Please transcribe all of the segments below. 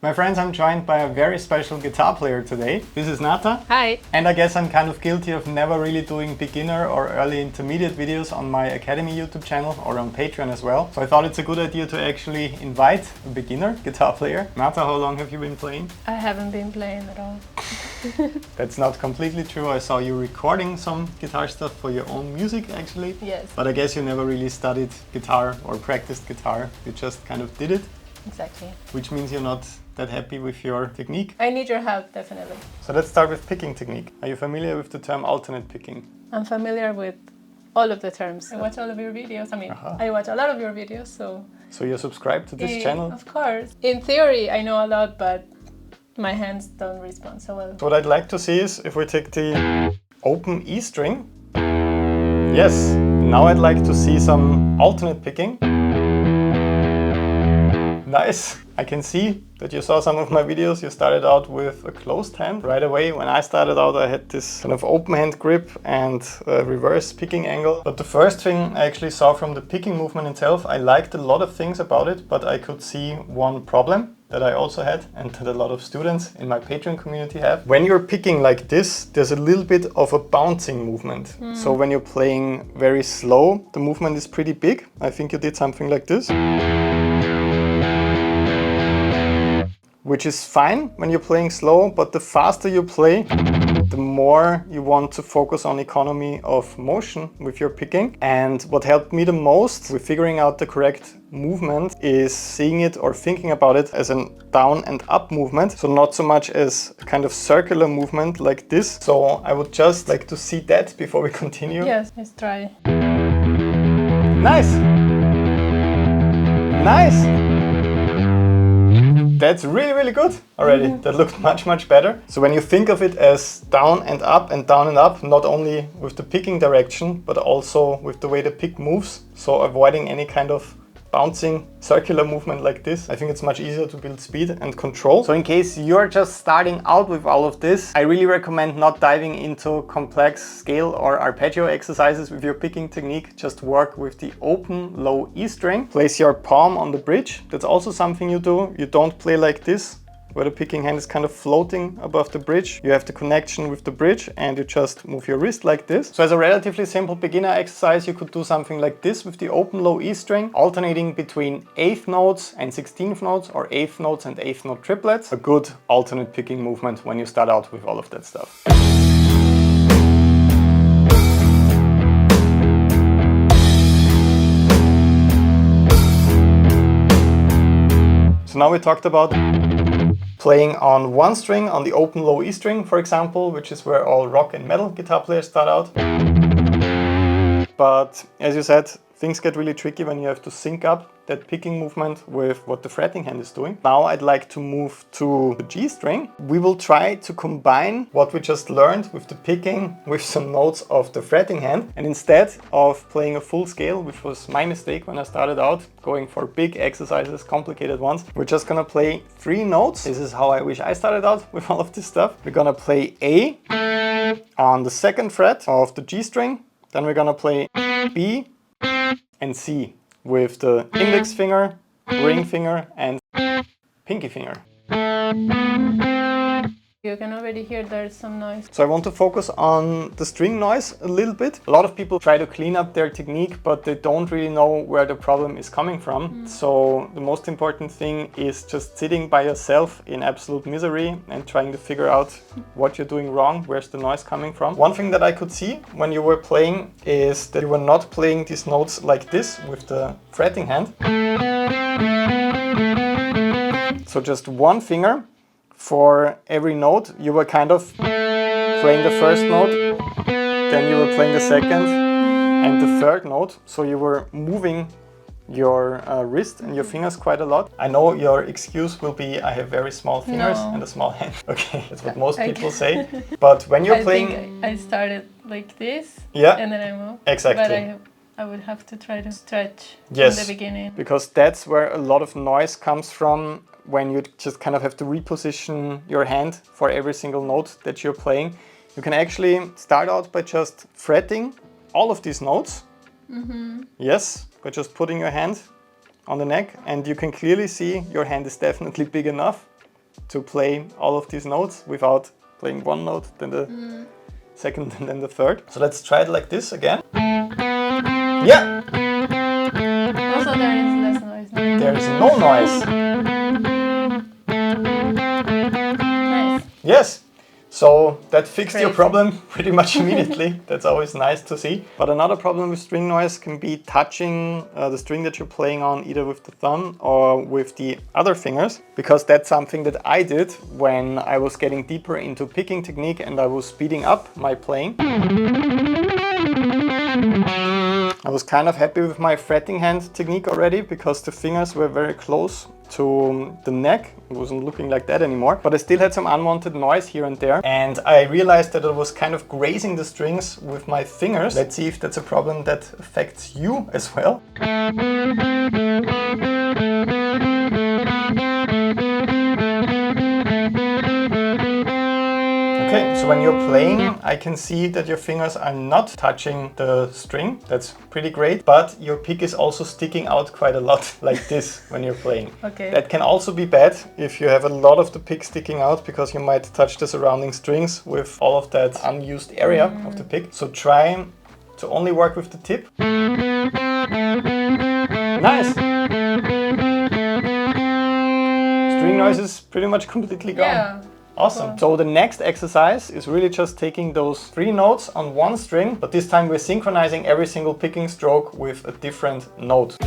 My friends, I'm joined by a very special guitar player today. This is Nata. Hi. And I guess I'm kind of guilty of never really doing beginner or early intermediate videos on my Academy YouTube channel or on Patreon as well. So I thought it's a good idea to actually invite a beginner guitar player. Nata, how long have you been playing? I haven't been playing at all. That's not completely true. I saw you recording some guitar stuff for your own music actually. Yes. But I guess you never really studied guitar or practiced guitar. You just kind of did it. Exactly. Which means you're not that happy with your technique. I need your help, definitely. So let's start with picking technique. Are you familiar with the term alternate picking? I'm familiar with all of the terms. I watch all of your videos. I watch a lot of your videos, so... So you're subscribed to this channel? Of course. In theory, I know a lot, but my hands don't respond so well. So what I'd like to see is if we take the open E string. Yes, now I'd like to see some alternate picking. Nice. I can see that you saw some of my videos. You started out with a closed hand. Right away, when I started out, I had this kind of open hand grip and reverse picking angle. But the first thing I actually saw from the picking movement itself, I liked a lot of things about it, but I could see one problem that I also had and that a lot of students in my Patreon community have. When you're picking like this, there's a little bit of a bouncing movement. So when you're playing very slow, the movement is pretty big. I think you did something like this. Which is fine when you're playing slow, but the faster you play, the more you want to focus on economy of motion with your picking. And what helped me the most with figuring out the correct movement is seeing it or thinking about it as a down and up movement. So not so much as a kind of circular movement like this. So I would just like to see that before we continue. Yes, let's try. Nice! Nice! That's really, really good already. That looked much, much better. So when you think of it as down and up, not only with the picking direction, but also with the way the pick moves, so avoiding any kind of bouncing circular movement like this, I think it's much easier to build speed and control. So in case you're just starting out with all of this, I really recommend not diving into complex scale or arpeggio exercises with your picking technique. Just work with the open low E string. Place your palm on the bridge. That's also something you do. You don't play like this, where the picking hand is kind of floating above the bridge. You have the connection with the bridge and you just move your wrist like this. So as a relatively simple beginner exercise, you could do something like this with the open low E string, alternating between 8th notes and 16th notes or 8th notes and 8th note triplets. A good alternate picking movement when you start out with all of that stuff. So now we talked about playing on one string, on the open low E string, for example, which is where all rock and metal guitar players start out. But as you said, things get really tricky when you have to sync up that picking movement with what the fretting hand is doing. Now I'd like to move to the G string. We will try to combine what we just learned with the picking with some notes of the fretting hand. And instead of playing a full scale, which was my mistake when I started out, going for big exercises, complicated ones, we're just gonna play 3 notes. This is how I wish I started out with all of this stuff. We're gonna play A on the 2nd fret of the G string. Then we're gonna play B and C with the index finger, ring finger and pinky finger. You can already hear there's some noise. So I want to focus on the string noise a little bit. A lot of people try to clean up their technique, but they don't really know where the problem is coming from. So the most important thing is just sitting by yourself in absolute misery and trying to figure out what you're doing wrong, where's the noise coming from. One thing that I could see when you were playing is that you were not playing these notes like this with the fretting hand. So just one finger for every note. You were kind of playing the first note, then you were playing the second and the third note. So you were moving your wrist and your fingers quite a lot. I know your excuse will be, I have very small fingers and a small hand. Okay, that's what most people say. But when you're playing... I started like this, yeah, and then I moved. Exactly. But I would have to try to stretch yes, in the beginning. Because that's where a lot of noise comes from, when you just kind of have to reposition your hand for every single note that you're playing. You can actually start out by just fretting all of these notes. Yes, by just putting your hand on the neck, and you can clearly see your hand is definitely big enough to play all of these notes without playing one note, then the second, and then the third. So let's try it like this again. Yeah! Also there is less noise. There is no noise. Nice. Yes! So that fixed your problem pretty much immediately. That's always nice to see. But another problem with string noise can be touching the string that you're playing on either with the thumb or with the other fingers, because that's something that I did when I was getting deeper into picking technique and I was speeding up my playing. I was kind of happy with my fretting hand technique already because the fingers were very close to the neck. It wasn't looking like that anymore, but I still had some unwanted noise here and there, and I realized that I was kind of grazing the strings with my fingers. Let's see if that's a problem that affects you as well. Okay, so when you're playing, I can see that your fingers are not touching the string. That's pretty great, but your pick is also sticking out quite a lot like this when you're playing. Okay. That can also be bad if you have a lot of the pick sticking out, because you might touch the surrounding strings with all of that unused area of the pick. So try to only work with the tip. Nice! String noise is pretty much completely gone. Yeah. Awesome. Cool. So the next exercise is really just taking those 3 notes on one string, but this time we're synchronizing every single picking stroke with a different note.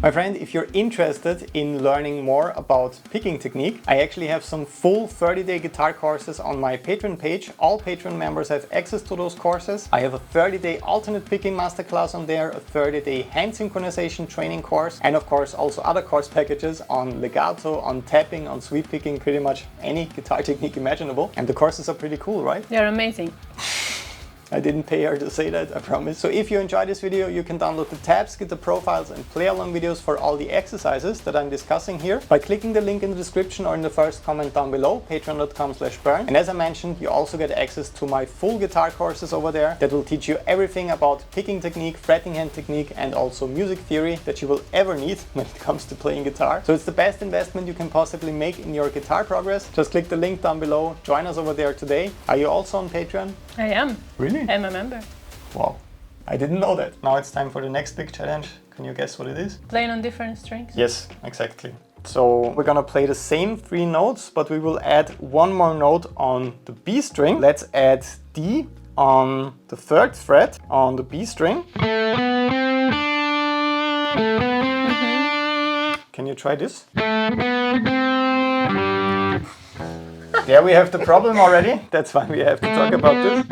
My friend, if you're interested in learning more about picking technique, I actually have some full 30-day guitar courses on my Patreon page. All Patreon members have access to those courses. I have a 30-day alternate picking masterclass on there, a 30-day hand synchronization training course, and of course also other course packages on legato, on tapping, on sweep picking, pretty much any guitar technique imaginable. And the courses are pretty cool, right? They're amazing. I didn't pay her to say that, I promise. So if you enjoyed this video, you can download the tabs, get the profiles and play along videos for all the exercises that I'm discussing here by clicking the link in the description or in the first comment down below, patreon.com/Bernd. And as I mentioned, you also get access to my full guitar courses over there that will teach you everything about picking technique, fretting hand technique, and also music theory that you will ever need when it comes to playing guitar. So it's the best investment you can possibly make in your guitar progress. Just click the link down below, join us over there today. Are you also on Patreon? I am. Really? I'm a member. Wow, I didn't know that. Now it's time for the next big challenge. Can you guess what it is? Playing on different strings? Yes, exactly. So we're gonna play the same 3 notes, but we will add one more note on the B string. Let's add D on the 3rd fret on the B string. Can you try this? There we have the problem already. That's why we have to talk about this.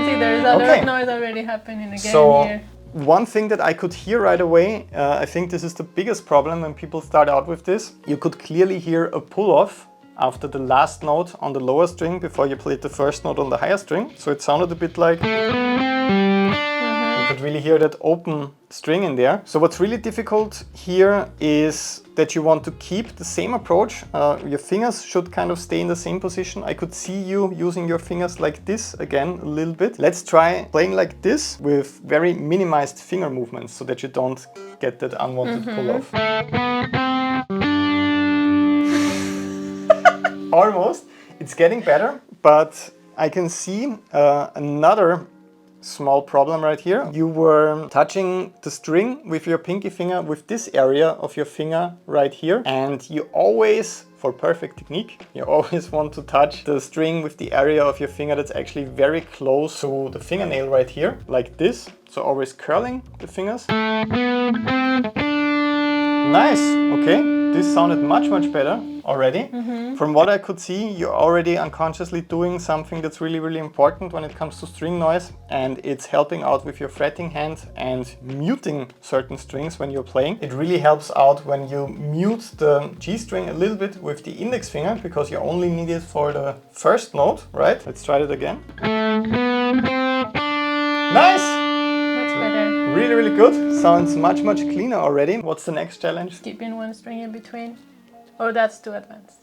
See, there is a lot of noise already happening again here. One thing that I could hear right away, I think this is the biggest problem when people start out with this. You could clearly hear a pull-off after the last note on the lower string before you played the first note on the higher string. So it sounded a bit like... You could really hear that open string in there. So what's really difficult here is that you want to keep the same approach. Your fingers should kind of stay in the same position. I could see you using your fingers like this again a little bit. Let's try playing like this with very minimized finger movements so that you don't get that unwanted pull-off. Almost. It's getting better, but I can see another small problem right here. You were touching the string with your pinky finger with this area of your finger right here, and you always, for perfect technique, you always want to touch the string with the area of your finger that's actually very close to the fingernail right here, like this. So always curling the fingers. Nice, okay. This sounded much better already. From what I could see, you're already unconsciously doing something that's really important when it comes to string noise, and it's helping out with your fretting hand and muting certain strings when you're playing. It really helps out when you mute the G string a little bit with the index finger, because you only need it for the first note, right? Let's try it again. Nice! Really good. Sounds much cleaner already. What's the next challenge? Keeping one string in between. Oh, that's too advanced.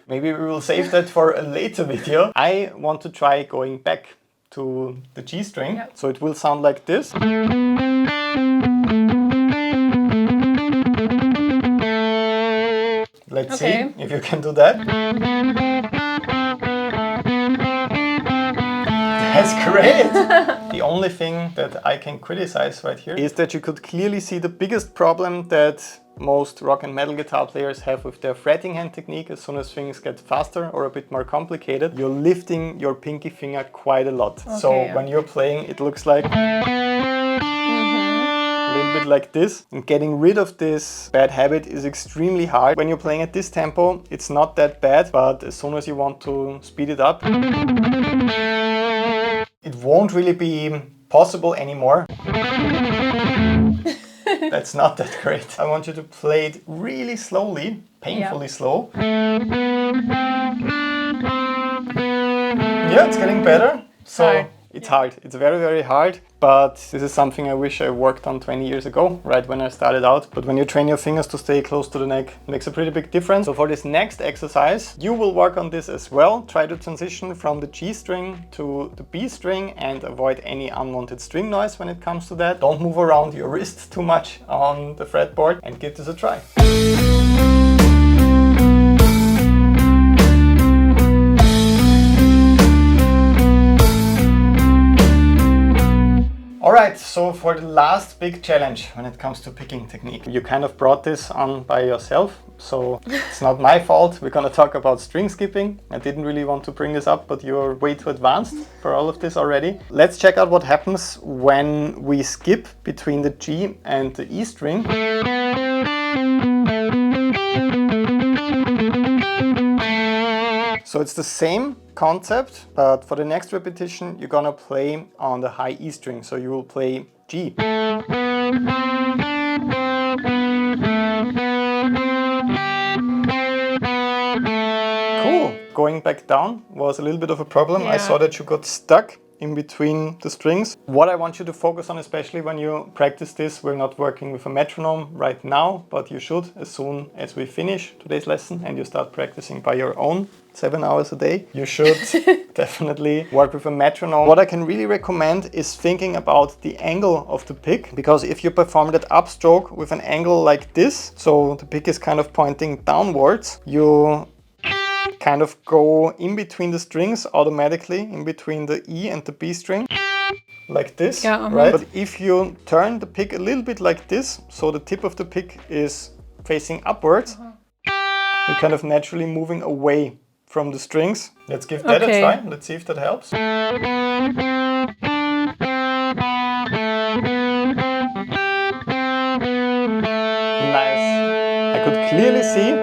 Maybe we will save that for a later video. I want to try going back to the G string. Yeah. So it will sound like this. Let's see if you can do that. That's great! The only thing that I can criticize right here is that you could clearly see the biggest problem that most rock and metal guitar players have with their fretting hand technique. As soon as things get faster or a bit more complicated, you're lifting your pinky finger quite a lot. So when you're playing, it looks like a little bit like this. And getting rid of this bad habit is extremely hard. When you're playing at this tempo, it's not that bad, but as soon as you want to speed it up, it won't really be possible anymore. That's not that great. I want you to play it really slowly, painfully slow. Yeah, it's getting better. So it's hard. It's very, very hard. But this is something I wish I worked on 20 years ago, right when I started out. But when you train your fingers to stay close to the neck, it makes a pretty big difference. So for this next exercise, you will work on this as well. Try to transition from the G string to the B string and avoid any unwanted string noise when it comes to that. Don't move around your wrist too much on the fretboard and give this a try. Alright, so for the last big challenge when it comes to picking technique, you kind of brought this on by yourself, so it's not my fault. We're gonna talk about string skipping. I didn't really want to bring this up, but you're way too advanced for all of this already. Let's check out what happens when we skip between the G and the E string. So it's the same concept, but for the next repetition, you're gonna play on the high E string. So you will play G. Cool. Going back down was a little bit of a problem. I saw that you got stuck in between the strings. What I want you to focus on, especially when you practice this, we're not working with a metronome right now, but you should as soon as we finish today's lesson and you start practicing by your own 7 hours a day. You should definitely work with a metronome. What I can really recommend is thinking about the angle of the pick, because if you perform that upstroke with an angle like this, so the pick is kind of pointing downwards, you kind of go in between the strings automatically, in between the E and the B string, like this, right? But if you turn the pick a little bit like this, so the tip of the pick is facing upwards, you're kind of naturally moving away from the strings. Let's give that a try. Let's see if that helps. Nice. I could clearly see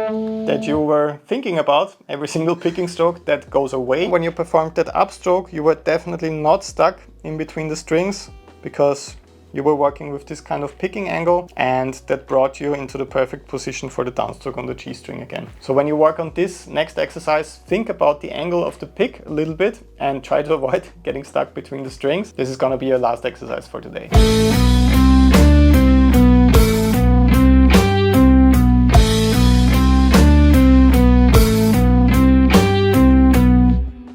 that you were thinking about every single picking stroke that goes away. When you performed that upstroke, you were definitely not stuck in between the strings because you were working with this kind of picking angle, and that brought you into the perfect position for the downstroke on the G string again. So when you work on this next exercise, think about the angle of the pick a little bit and try to avoid getting stuck between the strings. This is gonna be your last exercise for today.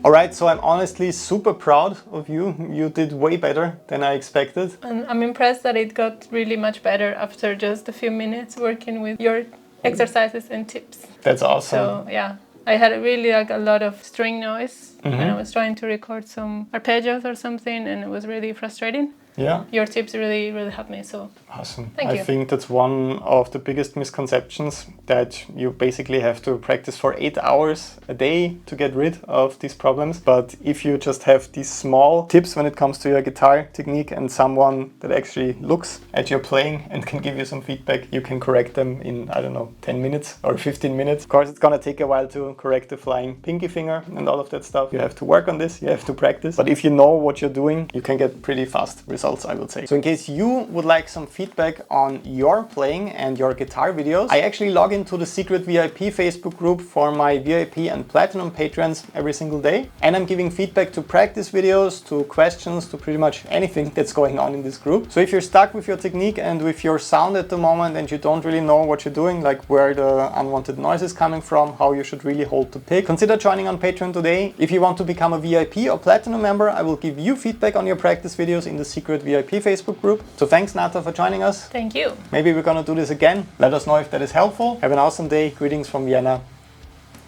Alright, so I'm honestly super proud of you. You did way better than I expected. And I'm impressed that it got really much better after just a few minutes working with your exercises and tips. That's awesome. So yeah, I had really like a lot of string noise and I was trying to record some arpeggios or something and it was really frustrating. Yeah. Your tips really helped me, so awesome. Thank you. I think that's one of the biggest misconceptions, that you basically have to practice for 8 hours a day to get rid of these problems. But if you just have these small tips when it comes to your guitar technique and someone that actually looks at your playing and can give you some feedback, you can correct them in, I don't know, 10 minutes or 15 minutes. Of course, it's gonna take a while to correct the flying pinky finger and all of that stuff. You have to work on this, you have to practice. But if you know what you're doing, you can get pretty fast results results, I would say. So in case you would like some feedback on your playing and your guitar videos, I actually log into the secret VIP Facebook group for my VIP and Platinum patrons every single day. And I'm giving feedback to practice videos, to questions, to pretty much anything that's going on in this group. So if you're stuck with your technique and with your sound at the moment and you don't really know what you're doing, like where the unwanted noise is coming from, how you should really hold the pick, consider joining on Patreon today. If you want to become a VIP or Platinum member, I will give you feedback on your practice videos in the secret VIP Facebook group. So thanks, Nata, for joining us. Thank you. Maybe we're gonna do this again. Let us know if that is helpful. Have an awesome day. Greetings from Vienna.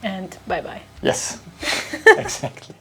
And bye-bye. Yes, exactly.